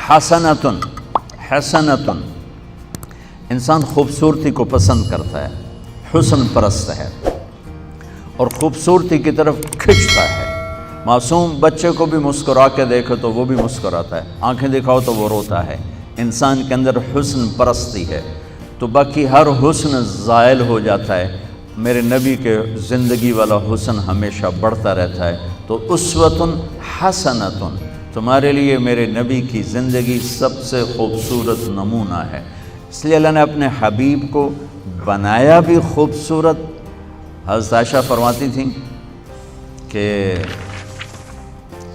حسنتن، حسنتن، انسان خوبصورتی کو پسند کرتا ہے، حسن پرست ہے اور خوبصورتی کی طرف کھنچتا ہے۔ معصوم بچے کو بھی مسکرا کے دیکھو تو وہ بھی مسکراتا ہے، آنکھیں دکھاؤ تو وہ روتا ہے۔ انسان کے اندر حسن پرستی ہے تو باقی ہر حسن زائل ہو جاتا ہے۔ میرے نبی کے زندگی والا حسن ہمیشہ بڑھتا رہتا ہے۔ تو اسوۃ حسنۃ، تمہارے لیے میرے نبی کی زندگی سب سے خوبصورت نمونہ ہے۔ اس لیے اللہ نے اپنے حبیب کو بنایا بھی خوبصورت۔ حضرت عائشہ فرماتی تھیں کہ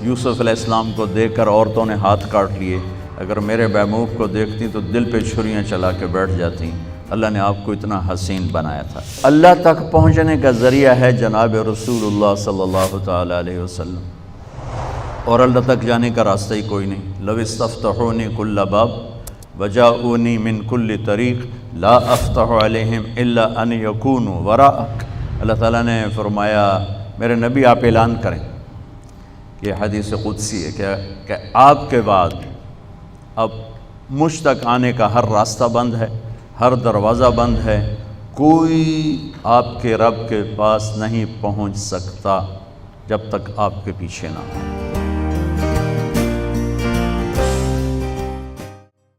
یوسف علیہ السلام کو دیکھ کر عورتوں نے ہاتھ کاٹ لیے، اگر میرے محبوب کو دیکھتی تو دل پہ چھریاں چلا کے بیٹھ جاتی۔ اللہ نے آپ کو اتنا حسین بنایا تھا۔ اللہ تک پہنچنے کا ذریعہ ہے جناب رسول اللہ صلی اللہ تعالی علیہ وسلم، اور اللہ تک جانے کا راستہ ہی کوئی نہیں۔ لو استفتحونی کل باب وجاؤنی من کل طریق لا افتح علیہم الا ان یکونوا وراءک۔ اللہ تعالیٰ نے فرمایا میرے نبی آپ اعلان کریں، یہ حدیث قدسی ہے کہ آپ کے بعد اب مجھ تک آنے کا ہر راستہ بند ہے، ہر دروازہ بند ہے، کوئی آپ کے رب کے پاس نہیں پہنچ سکتا جب تک آپ کے پیچھے نہ ہو۔